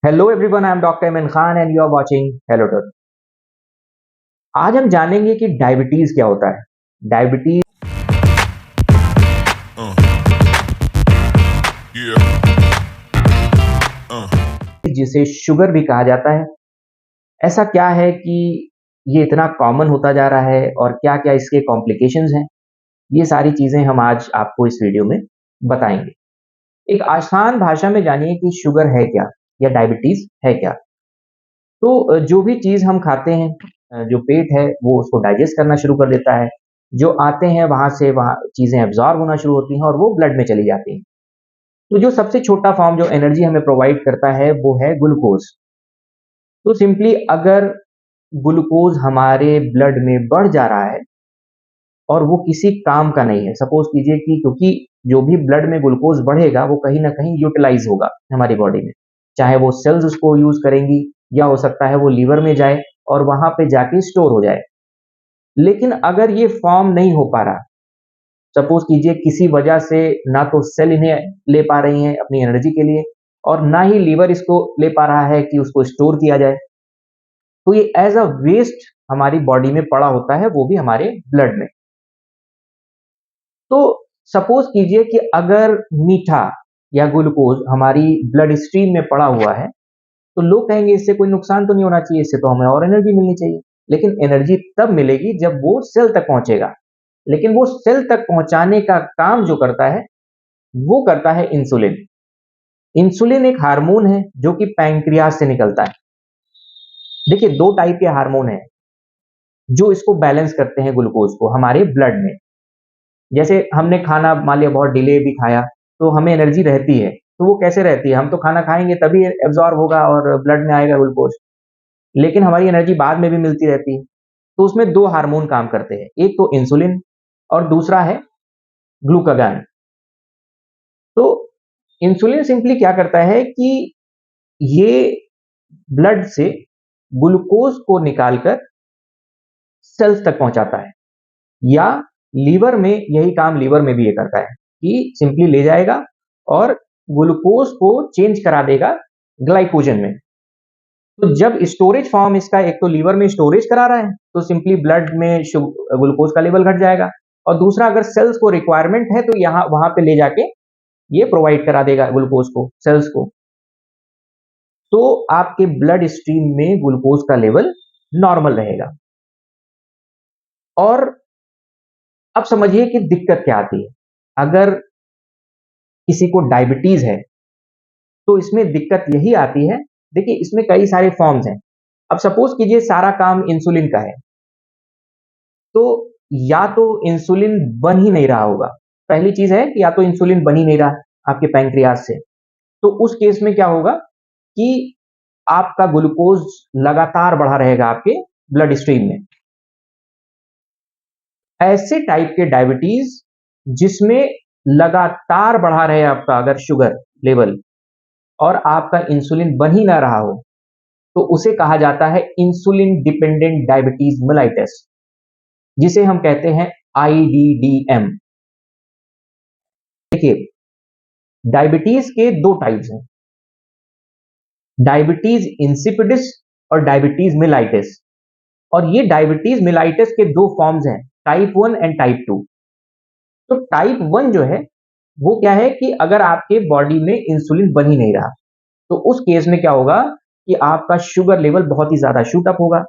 Hello everyone, I am doctor Imran Khan and you are watching hello dot. आज हम जानेंगे कि डायबिटीज क्या होता है। Diabetes Uh, yeah. Uh. जिसे शुगर भी कहा जाता है, ऐसा क्या है कि ये इतना कॉमन होता जा रहा है और क्या क्या इसके कॉम्प्लिकेशंस हैं, ये सारी चीजें हम आज आपको इस वीडियो में बताएंगे। एक आसान भाषा में जानिए कि शुगर है क्या या डायबिटीज है क्या। तो जो भी चीज हम खाते हैं, जो पेट है वो उसको डाइजेस्ट करना शुरू कर देता है। जो आते हैं वहां से वहां चीजें एब्जॉर्ब होना शुरू होती हैं और वो ब्लड में चली जाती हैं। तो जो सबसे छोटा फॉर्म जो एनर्जी हमें प्रोवाइड करता है वो है ग्लूकोज। तो सिंपली अगर ग्लूकोज हमारे ब्लड में बढ़ जा रहा है और वो किसी काम का नहीं है, सपोज कीजिए कि क्योंकि जो भी ब्लड में ग्लूकोज बढ़ेगा वो कहीं ना कहीं यूटिलाइज होगा हमारी बॉडी में, चाहे वो सेल्स उसको यूज करेंगी या हो सकता है वो लीवर में जाए और वहां पे जाके स्टोर हो जाए। लेकिन अगर ये फॉर्म नहीं हो पा रहा, सपोज कीजिए किसी वजह से ना तो सेल इन्हें ले पा रही हैं अपनी एनर्जी के लिए और ना ही लीवर इसको ले पा रहा है कि उसको स्टोर किया जाए, तो ये एज अ वेस्ट हमारी बॉडी में पड़ा होता है, वो भी हमारे ब्लड में। तो सपोज कीजिए कि अगर मीठा या ग्लूकोज हमारी ब्लड स्ट्रीम में पड़ा हुआ है, तो लोग कहेंगे इससे कोई नुकसान तो नहीं होना चाहिए, इससे तो हमें और एनर्जी मिलनी चाहिए। लेकिन एनर्जी तब मिलेगी जब वो सेल तक पहुंचेगा। लेकिन वो सेल तक पहुंचाने का काम जो करता है वो करता है इंसुलिन। इंसुलिन एक हार्मोन है जो कि पैंक्रियाज से निकलता है। देखिए, दो टाइप के हार्मोन हैं जो इसको बैलेंस करते हैं ग्लूकोज को हमारे ब्लड में। जैसे हमने खाना मान लिया बहुत डिले भी खाया तो हमें एनर्जी रहती है, तो वो कैसे रहती है, हम तो खाना खाएंगे तभी एब्जॉर्ब होगा और ब्लड में आएगा ग्लूकोज, लेकिन हमारी एनर्जी बाद में भी मिलती रहती है। तो उसमें दो हार्मोन काम करते हैं, एक तो इंसुलिन और दूसरा है ग्लूकागॉन। तो इंसुलिन सिंपली क्या करता है कि ये ब्लड से ग्लूकोज को निकालकर सेल्स तक पहुंचाता है, या लीवर में यही काम लीवर में भी ये करता है कि सिंपली ले जाएगा और ग्लूकोज को चेंज करा देगा ग्लाइकोजन में। तो जब स्टोरेज फॉर्म इसका एक तो लीवर में स्टोरेज करा रहा है तो सिंपली ब्लड में ग्लूकोज का लेवल घट जाएगा, और दूसरा अगर सेल्स को रिक्वायरमेंट है तो यहाँ वहां पे ले जाके ये प्रोवाइड करा देगा ग्लूकोज को सेल्स को। तो आपके ब्लड स्ट्रीम में ग्लूकोज का लेवल नॉर्मल रहेगा। और अब समझिए कि दिक्कत क्या आती है। अगर किसी को डायबिटीज है तो इसमें दिक्कत यही आती है। देखिए, इसमें कई सारे फॉर्म्स हैं। अब सपोज कीजिए सारा काम इंसुलिन का है, तो या तो इंसुलिन बन ही नहीं रहा होगा। पहली चीज है कि या तो इंसुलिन बन ही नहीं रहा आपके पैंक्रियाज से, तो उस केस में क्या होगा कि आपका ग्लूकोज लगातार बढ़ा रहेगा आपके ब्लड स्ट्रीम में। ऐसे टाइप के डायबिटीज जिसमें लगातार बढ़ा रहे आपका अगर शुगर लेवल और आपका इंसुलिन बन ही ना रहा हो, तो उसे कहा जाता है इंसुलिन डिपेंडेंट डायबिटीज मेलाइटस, जिसे हम कहते हैं आईडीडीएम। देखिए, डायबिटीज के दो टाइप्स हैं, डायबिटीज इंसिपिडिस और डायबिटीज मेलाइटिस। और ये डायबिटीज मेलाइटिस के दो फॉर्म्स हैं, टाइप 1 एंड टाइप 2। तो टाइप 1 जो है वो क्या है कि अगर आपके बॉडी में इंसुलिन बन ही नहीं रहा, तो उस केस में क्या होगा कि आपका शुगर लेवल बहुत ही ज्यादा शूट अप होगा,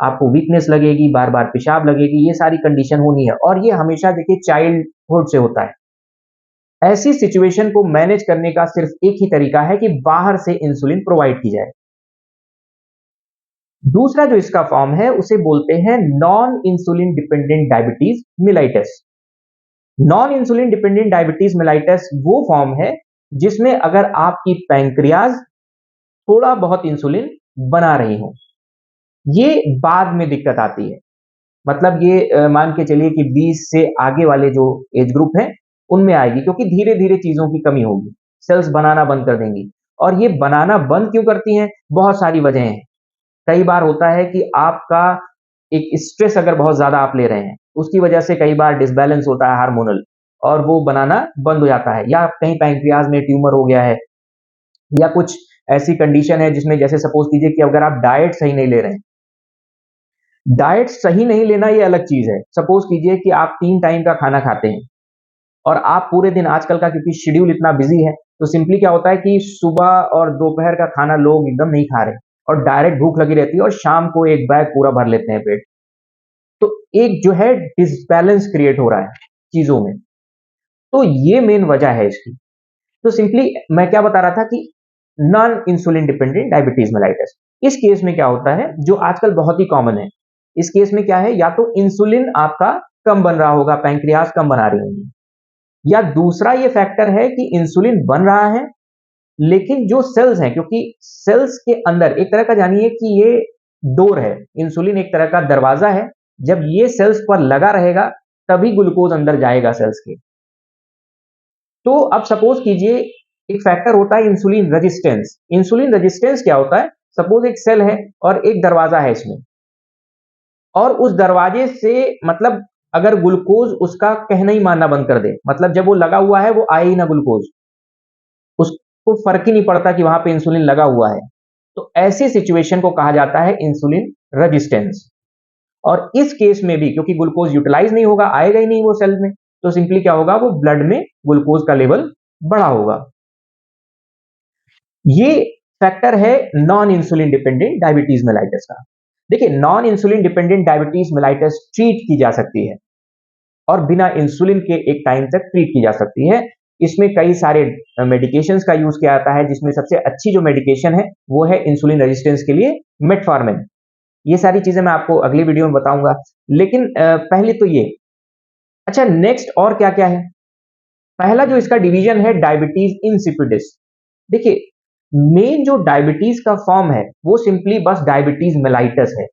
आपको वीकनेस लगेगी, बार बार पेशाब लगेगी, ये सारी कंडीशन होनी है। और ये हमेशा देखिए चाइल्डहुड से होता है। ऐसी सिचुएशन को मैनेज करने का सिर्फ एक ही तरीका है कि बाहर से इंसुलिन प्रोवाइड की जाए। दूसरा जो इसका फॉर्म है उसे बोलते हैं non insulin dependent diabetes mellitus. Non insulin dependent diabetes mellitus वो फॉर्म है जिसमें अगर आपकी पैंक्रियाज थोड़ा बहुत इंसुलिन बना रही हो, ये बाद में दिक्कत आती है। मतलब ये मान के चलिए कि 20 से आगे वाले जो एज ग्रुप है उनमें आएगी, क्योंकि धीरे धीरे चीजों की कमी होगी, सेल्स बनाना बंद कर देंगी। और ये बनाना बंद क्यों करती हैं, बहुत सारी वजह हैं। कई बार होता है कि आपका एक स्ट्रेस अगर बहुत ज्यादा आप ले रहे हैं, उसकी वजह से कई बार डिसबैलेंस होता है हार्मोनल, और वो बनाना बंद हो जाता है, या कहीं पैंक्रियाज में ट्यूमर हो गया है, या कुछ ऐसी कंडीशन है जिसमें जैसे सपोज कीजिए कि अगर आप डाइट सही नहीं ले रहे हैं, डाइट सही नहीं लेना ये अलग चीज है। सपोज कीजिए कि आप 3 टाइम का खाना खाते हैं और आप पूरे दिन आजकल का क्योंकि शेड्यूल इतना बिजी है, तो सिंपली क्या होता है कि सुबह और दोपहर का खाना लोग एकदम नहीं खा रहे और डायरेक्ट भूख लगी रहती है और शाम को एक बैग पूरा भर लेते हैं पेट। तो एक जो है डिसबैलेंस क्रिएट हो रहा है चीजों में। तो ये मेन वजह है इसकी। तो सिंपली मैं क्या बता रहा था कि non insulin dependent diabetes mellitus, इस केस में क्या होता है जो आजकल बहुत ही कॉमन है, इस केस में क्या है, या तो इंसुलिन आपका कम बन रहा होगा, पैंक्रियाज कम बना रही होंगी, या दूसरा ये फैक्टर है कि इंसुलिन बन रहा है लेकिन जो सेल्स हैं, क्योंकि सेल्स के अंदर एक तरह का जानिए कि ये डोर है, इंसुलिन एक तरह का दरवाजा है, जब ये सेल्स पर लगा रहेगा तभी ग्लूकोज अंदर जाएगा सेल्स के। तो अब सपोज कीजिए एक फैक्टर होता है इंसुलिन रेजिस्टेंस। इंसुलिन रेजिस्टेंस क्या होता है, सपोज एक सेल है और एक दरवाजा है इसमें, और उस दरवाजे से मतलब अगर ग्लूकोज उसका कहना ही मानना बंद कर दे, मतलब जब वो लगा हुआ है वो आए ही ना ग्लूकोज, उसको फर्क ही नहीं पड़ता कि वहां पे इंसुलिन लगा हुआ है, तो ऐसी सिचुएशन को कहा जाता है इंसुलिन रेजिस्टेंस। और इस केस में भी क्योंकि ग्लूकोज यूटिलाइज नहीं होगा, आएगा ही नहीं वो सेल में, तो सिंपली क्या होगा, वो ब्लड में ग्लूकोज का लेवल बढ़ा होगा। ये फैक्टर है non insulin dependent diabetes mellitus का। देखिए, non insulin dependent diabetes mellitus treat की जा सकती है और बिना इंसुलिन के एक टाइम तक ट्रीट की जा सकती है। इसमें कई सारे मेडिकेशंस का यूज किया जाता है, जिसमें सबसे अच्छी जो मेडिकेशन है वो है इंसुलिन रेजिस्टेंस के लिए मेटफॉर्मिन। ये सारी चीजें मैं आपको अगली वीडियो में बताऊंगा, लेकिन पहले तो ये। अच्छा, नेक्स्ट और क्या क्या है। पहला जो इसका डिवीजन है डायबिटीज इंसिपिडिस। देखिए, मेन जो डायबिटीज का फॉर्म है वो सिंपली बस डायबिटीज मेलाइटस है।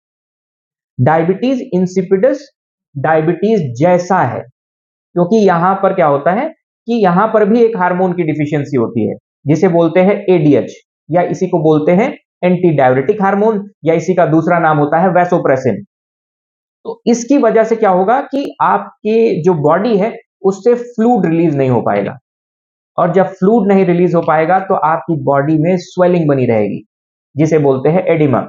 डायबिटीज इंसिपिडस डायबिटीज जैसा है, क्योंकि यहां पर क्या होता है कि यहां पर भी एक हार्मोन की डिफिशियंसी होती है जिसे बोलते हैं एडीएच, या इसी को बोलते हैं एंटी डायबिटिक हार्मोन, या इसी का दूसरा नाम होता है वैसोप्रेसिन। तो इसकी वजह से क्या होगा कि आपके जो बॉडी है उससे फ्लूइड रिलीज नहीं हो पाएगा, और जब फ्लूइड नहीं रिलीज हो पाएगा तो आपकी बॉडी में स्वेलिंग बनी रहेगी जिसे बोलते हैं एडिमा।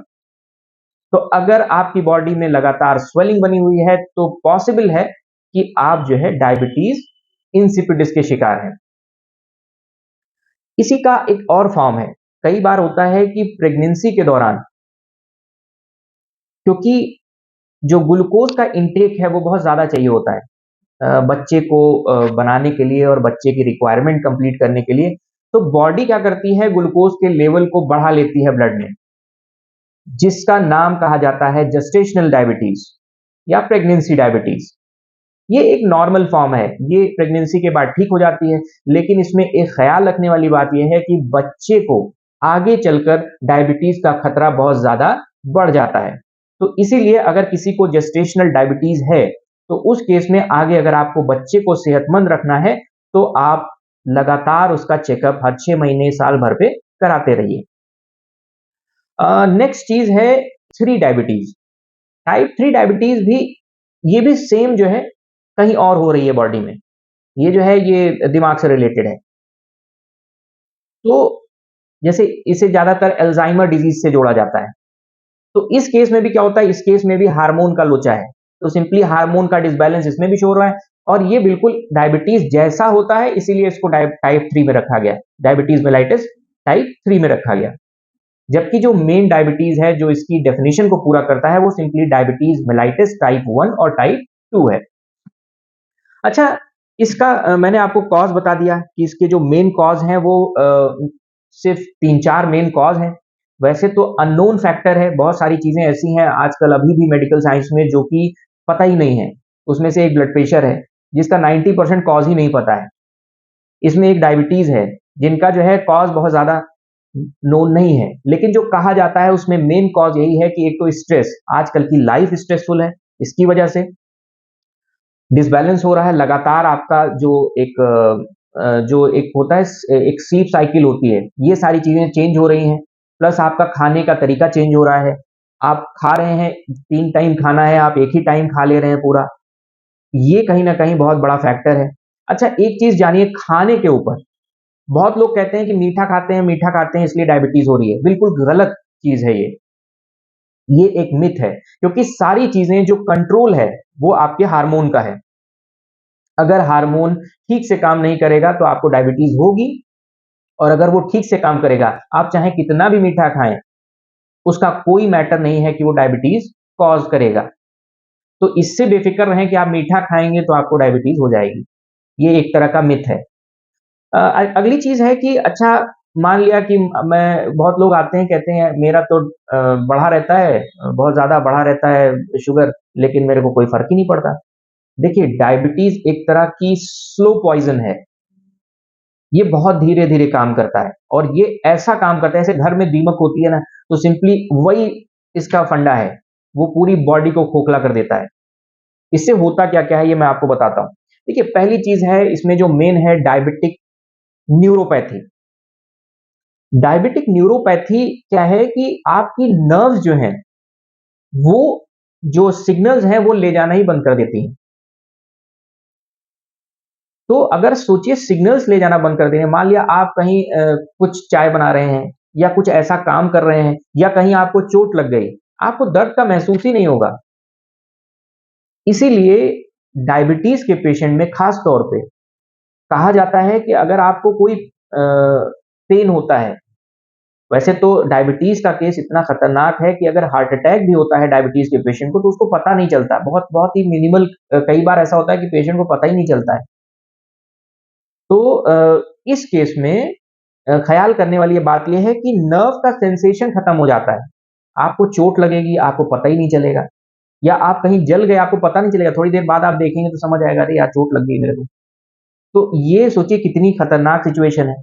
तो अगर आपकी बॉडी में लगातार स्वेलिंग बनी हुई है तो पॉसिबल है कि आप जो है डायबिटीज इंसिपिडिस के शिकार हैं। इसी का एक और फॉर्म है, कई बार होता है कि प्रेगनेंसी के दौरान, क्योंकि जो ग्लूकोज का इंटेक है वो बहुत ज्यादा चाहिए होता है बच्चे को बनाने के लिए और बच्चे की रिक्वायरमेंट कंप्लीट करने के लिए, तो बॉडी क्या करती है, ग्लूकोज के लेवल को बढ़ा लेती है ब्लड में, जिसका नाम कहा जाता है जेस्टेशनल डायबिटीज या प्रेगनेंसी डायबिटीज। ये एक नॉर्मल फॉर्म है, ये प्रेगनेंसी के बाद ठीक हो जाती है, लेकिन इसमें एक ख्याल रखने वाली बात यह है कि बच्चे को आगे चलकर डायबिटीज का खतरा बहुत ज्यादा बढ़ जाता है। तो इसीलिए अगर किसी को जेस्टेशनल डायबिटीज है तो उस केस में आगे अगर आपको बच्चे को सेहतमंद रखना है तो आप लगातार उसका चेकअप हर 6 महीने साल भर पे कराते रहिए। नेक्स्ट चीज है 3 डायबिटीज। टाइप 3 डायबिटीज भी, ये भी सेम जो है कहीं और हो रही है बॉडी में, ये जो है ये दिमाग से रिलेटेड है। तो जैसे इसे ज्यादातर अल्जाइमर डिजीज से जोड़ा जाता है, तो इस केस में भी क्या होता है, इस केस में भी हार्मोन का लोचा है, तो सिंपली हार्मोन का डिसबैलेंस इसमें भी शो हो रहा है, और ये बिल्कुल डायबिटीज जैसा होता है, इसीलिए इसको टाइप 3 में रखा गया, डायबिटीज मेलाइटिस टाइप 3 में रखा गया। जबकि जो मेन डायबिटीज है जो इसकी डेफिनेशन को पूरा करता है वो सिंपली डायबिटीज मेलाइटिस टाइप 1 और टाइप 2 है। अच्छा, इसका मैंने आपको कॉज बता दिया कि इसके जो मेन कॉज हैं वो सिर्फ 3-4 मेन कॉज हैं। वैसे तो अननोन फैक्टर है, बहुत सारी चीजें ऐसी हैं आजकल अभी भी मेडिकल साइंस में जो कि पता ही नहीं है। उसमें से एक ब्लड प्रेशर है जिसका 90% कॉज ही नहीं पता है। इसमें एक डायबिटीज है जिनका जो है कॉज बहुत ज्यादा नोन नहीं है, लेकिन जो कहा जाता है उसमें मेन कॉज यही है कि एक तो स्ट्रेस, आजकल की लाइफ स्ट्रेसफुल है, इसकी वजह से डिसबैलेंस हो रहा है लगातार। आपका जो एक होता है एक स्लीप साइकिल होती है, ये सारी चीजें चेंज हो रही हैं, प्लस आपका खाने का तरीका चेंज हो रहा है। आप खा रहे हैं 3 टाइम खाना है, आप एक ही टाइम खा ले रहे हैं पूरा, ये कहीं ना कहीं बहुत बड़ा फैक्टर है। अच्छा, एक चीज जानिए खाने के ऊपर, बहुत लोग कहते हैं कि मीठा खाते हैं इसलिए डायबिटीज हो रही है। बिल्कुल गलत चीज है ये एक मिथ है, क्योंकि सारी चीजें जो कंट्रोल है वो आपके हार्मोन का है। अगर हार्मोन ठीक से काम नहीं करेगा तो आपको डायबिटीज होगी, और अगर वो ठीक से काम करेगा, आप चाहे कितना भी मीठा खाएं, उसका कोई मैटर नहीं है कि वो डायबिटीज कॉज करेगा। तो इससे बेफिक्र रहें कि आप मीठा खाएंगे तो आपको डायबिटीज हो जाएगी। ये एक तरह का मिथ है। अगली चीज है कि अच्छा, मान लिया कि मैं बहुत लोग आते हैं कहते हैं मेरा तो बढ़ा रहता है, बहुत ज्यादा बढ़ा रहता है शुगर, लेकिन मेरे को कोई फर्क ही नहीं पड़ता। देखिए, डायबिटीज एक तरह की स्लो पॉइजन है। ये बहुत धीरे धीरे काम करता है, और ये ऐसा काम करता है, जैसे घर में दीमक होती है ना, तो सिंपली वही इसका फंडा है। वो पूरी बॉडी को खोखला कर देता है। इससे होता क्या क्या है ये मैं आपको बताता हूँ। देखिए, पहली चीज है इसमें जो मेन है, डायबिटिक न्यूरोपैथी। डायबिटिक न्यूरोपैथी क्या है कि आपकी नर्व्स जो हैं, वो जो सिग्नल्स हैं वो ले जाना ही बंद कर देती हैं। तो अगर सोचिए, सिग्नल्स ले जाना बंद कर दें, मान लिया आप कहीं कुछ चाय बना रहे हैं या कुछ ऐसा काम कर रहे हैं, या कहीं आपको चोट लग गई, आपको दर्द का महसूस ही नहीं होगा। इसीलिए डायबिटीज के पेशेंट में खास तौर पे कहा जाता है कि अगर आपको कोई पेन होता है, वैसे तो डायबिटीज का केस इतना खतरनाक है कि अगर हार्ट अटैक भी होता है डायबिटीज के पेशेंट को, तो उसको पता नहीं चलता। बहुत बहुत ही मिनिमल, कई बार ऐसा होता है कि पेशेंट को पता ही नहीं चलता है। तो इस केस में ख्याल करने वाली ये बात ये है कि नर्व का सेंसेशन खत्म हो जाता है। आपको चोट लगेगी, आपको पता ही नहीं चलेगा, या आप कहीं जल गए, आपको पता नहीं चलेगा। थोड़ी देर बाद आप देखेंगे तो समझ आएगा, अरे यार चोट लग गई मेरे को। तो ये सोचिए कितनी खतरनाक सिचुएशन है।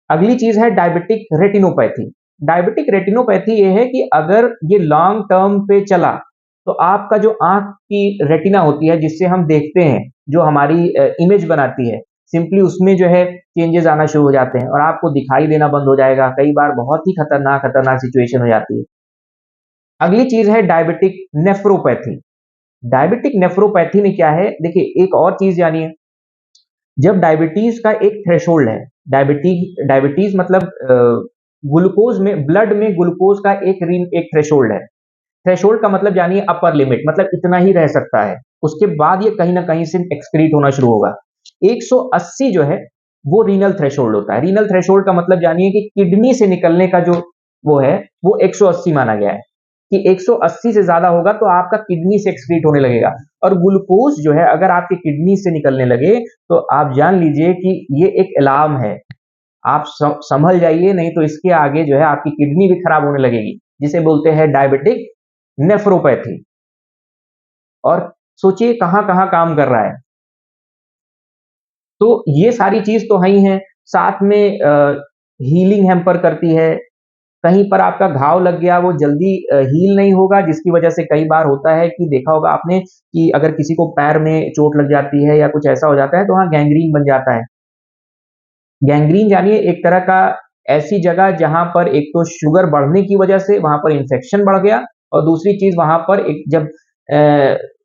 अगली चीज है डायबिटिक रेटिनोपैथी। डायबिटिक रेटिनोपैथी ये है कि अगर ये लॉन्ग टर्म पे चला, तो आपका जो आंख की रेटिना होती है, जिससे हम देखते हैं, जो हमारी इमेज बनाती है, सिंपली उसमें जो है चेंजेस आना शुरू हो जाते हैं और आपको दिखाई देना बंद हो जाएगा। कई बार बहुत ही खतरनाक खतरनाक सिचुएशन हो जाती है। अगली चीज है डायबिटिक नेफ्रोपैथी। डायबिटिक नेफ्रोपैथी में क्या है, देखिए एक और चीज जानिए। जब डायबिटीज का एक थ्रेशोल्ड है, डायबिटीज मतलब ग्लूकोज में, ब्लड में ग्लूकोज का एक थ्रेशोल्ड है। थ्रेशोल्ड का मतलब जानिए अपर लिमिट, मतलब इतना ही रह सकता है, उसके बाद ये कहीं ना कहीं से एक्सक्रीट होना शुरू होगा। 180 जो है वो रीनल थ्रेशोल्ड होता है। रीनल थ्रेशोल्ड का मतलब जानिए कि किडनी से निकलने का जो वो है, वो 180 माना गया है कि 180 से ज्यादा होगा तो आपका किडनी से एक्सक्रीट होने लगेगा। और ग्लूकोज जो है अगर आपके किडनी से निकलने लगे, तो आप जान लीजिए कि ये एक अलार्म है। आप संभल जाइए, नहीं तो इसके आगे जो है आपकी किडनी भी खराब होने लगेगी, जिसे बोलते हैं डायबिटिक नेफ्रोपैथी। और सोचिए कहां कहां काम कर रहा है। तो ये सारी चीज तो है ही है। साथ में हीलिंग हैम्पर करती है। कहीं पर आपका घाव लग गया, वो जल्दी हील नहीं होगा, जिसकी वजह से कई बार होता है कि देखा होगा आपने कि अगर किसी को पैर में चोट लग जाती है या कुछ ऐसा हो जाता है, तो वहाँ गैंग्रीन बन जाता है। गैंग्रीन जानिए एक तरह का ऐसी जगह जहां पर एक तो शुगर बढ़ने की वजह से वहां पर इंफेक्शन बढ़ गया, और दूसरी चीज वहां पर एक जब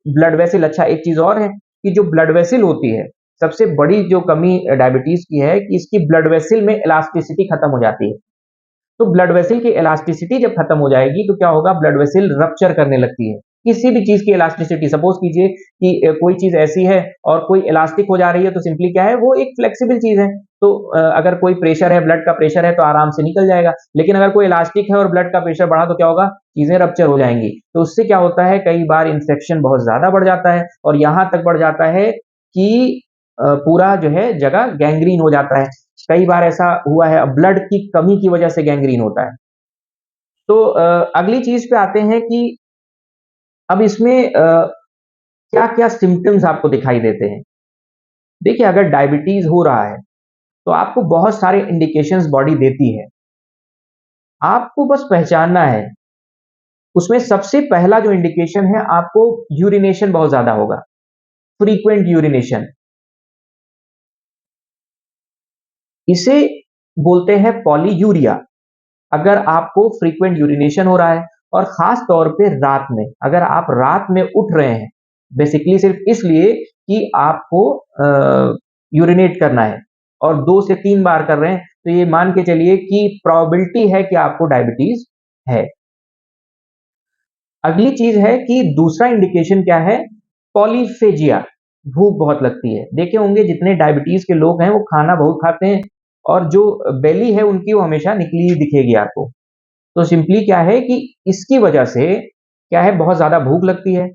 ब्लड वेसल, अच्छा एक चीज और है कि जो ब्लड वेसल होती है, सबसे बड़ी जो कमी डायबिटीज की है कि इसकी ब्लड वेसल में इलास्टिसिटी खत्म हो जाती है। तो ब्लड वेसल की इलास्टिसिटी जब खत्म हो जाएगी तो क्या होगा, ब्लड वेसल रप्चर करने लगती है। किसी भी चीज की इलास्टिसिटी, सपोज कीजिए कि कोई चीज ऐसी है और कोई इलास्टिक हो जा रही है, तो सिंपली क्या है, वो एक फ्लेक्सिबल चीज है। तो अगर कोई प्रेशर है, ब्लड का प्रेशर है, तो आराम से निकल जाएगा। लेकिन अगर कोई इलास्टिक है और ब्लड का प्रेशर बढ़ा, तो क्या होगा, चीजें रप्चर हो जाएंगी। तो उससे क्या होता है, कई बार इंफेक्शन बहुत ज्यादा बढ़ जाता है, और यहां तक बढ़ जाता है कि पूरा जो है जगह गैंग्रीन हो जाता है। कई बार ऐसा हुआ है, ब्लड की कमी की वजह से गैंग्रीन होता है। तो अगली चीज पे आते हैं कि अब इसमें क्या-क्या सिम्पटम्स आपको दिखाई देते हैं। देखिए, अगर डायबिटीज हो रहा है तो आपको बहुत सारे इंडिकेशंस बॉडी देती है, आपको बस पहचानना है। उसमें सबसे पहला जो इंडिकेशन है, आपको यूरिनेशन बहुत ज्यादा होगा, फ्रीक्वेंट यूरिनेशन। इसे बोलते हैं पॉलीयूरिया। अगर आपको फ्रीक्वेंट यूरिनेशन हो रहा है, और खास तौर पे रात में, अगर आप रात में उठ रहे हैं बेसिकली सिर्फ इसलिए कि आपको यूरिनेट करना है, और 2 से 3 बार कर रहे हैं, तो ये मान के चलिए कि प्रोबेबिलिटी है कि आपको डायबिटीज है। अगली चीज है कि दूसरा इंडिकेशन क्या है, पॉलीफेजिया, भूख बहुत लगती है। देखे होंगे जितने डायबिटीज के लोग हैं वो खाना बहुत खाते हैं और जो बेली है उनकी वो हमेशा निकली ही दिखेगी आपको। तो सिंपली क्या है कि इसकी वजह से क्या है, बहुत ज्यादा भूख लगती है।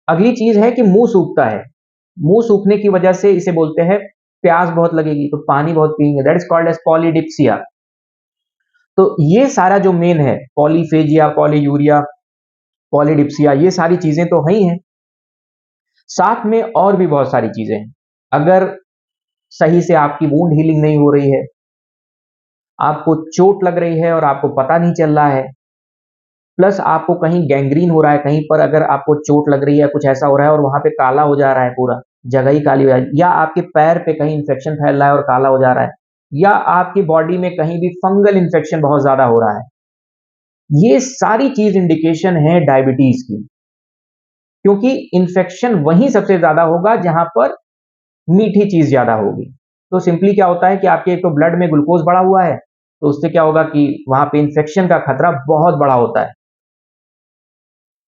अगली चीज है कि मुंह सूखता है, मुंह सूखने की वजह से इसे बोलते हैं प्यास बहुत लगेगी, तो पानी बहुत पिएंगे, that is called as polydipsia. तो ये सारा जो मेन है, पॉलीफेजिया, पॉलीयूरिया, पॉलीडिप्सिया, ये सारी चीजें तो है ही हैं, साथ में और भी बहुत सारी चीजें हैं। अगर सही से आपकी वुंड हीलिंग नहीं हो रही है, आपको चोट लग रही है और आपको पता नहीं चल रहा है, प्लस आपको कहीं गैंग्रीन हो रहा है, कहीं पर अगर आपको चोट लग रही है, कुछ ऐसा हो रहा है और वहां पे काला हो जा रहा है, पूरा जगह ही काली हो जा रही है, या आपके पैर पे कहीं इंफेक्शन फैल रहा है और काला हो जा रहा है, या आपकी बॉडी में कहीं भी फंगल इंफेक्शन बहुत ज्यादा हो रहा है, ये सारी चीज इंडिकेशन है डायबिटीज की। क्योंकि इंफेक्शन वहीं सबसे ज्यादा होगा जहां पर मीठी चीज ज्यादा होगी। तो सिंपली क्या होता है कि आपके एक तो ब्लड में ग्लूकोज बढ़ा हुआ है, तो उससे क्या होगा कि वहां पे इंफेक्शन का खतरा बहुत बड़ा होता है।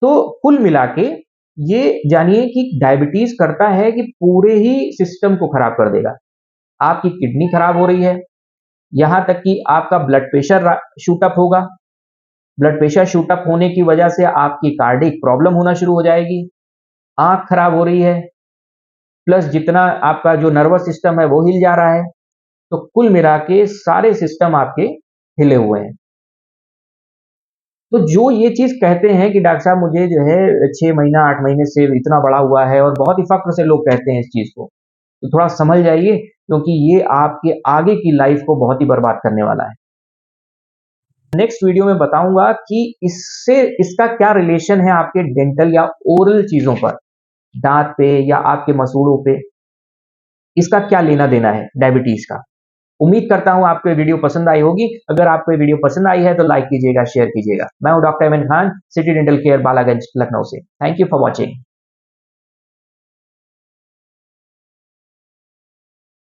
तो कुल मिला के ये जानिए कि डायबिटीज करता है कि पूरे ही सिस्टम को खराब कर देगा। आपकी किडनी खराब हो रही है, यहां तक कि आपका ब्लड प्रेशर शूट अप होगा, ब्लड प्रेशर शूट अप होने की वजह से आपकी कार्डिक प्रॉब्लम होना शुरू हो जाएगी, आंख खराब हो रही है, प्लस जितना आपका जो नर्वस सिस्टम है वो हिल जा रहा है। तो कुल मिला के सारे सिस्टम आपके हिले हुए हैं। तो जो ये चीज कहते हैं कि डॉक्टर साहब मुझे जो है 6 महीना 8 महीने से इतना बड़ा हुआ है, और बहुत ही फक्र से लोग कहते हैं इस चीज को, तो थोड़ा समझ जाइए, क्योंकि ये आपके आगे की लाइफ को बहुत ही बर्बाद करने वाला है। नेक्स्ट वीडियो में बताऊंगा कि इससे इसका क्या रिलेशन है आपके डेंटल या ओरल चीजों पर, दांत पे या आपके मसूड़ों पे, इसका क्या लेना देना है डायबिटीज का। उम्मीद करता हूं आपको ये वीडियो पसंद आई होगी। अगर आपको ये वीडियो पसंद आई है तो लाइक कीजिएगा, शेयर कीजिएगा। मैं हूं doctor Aman Khan, city dental care, Balaganj, Lucknow से। Thank you for watching.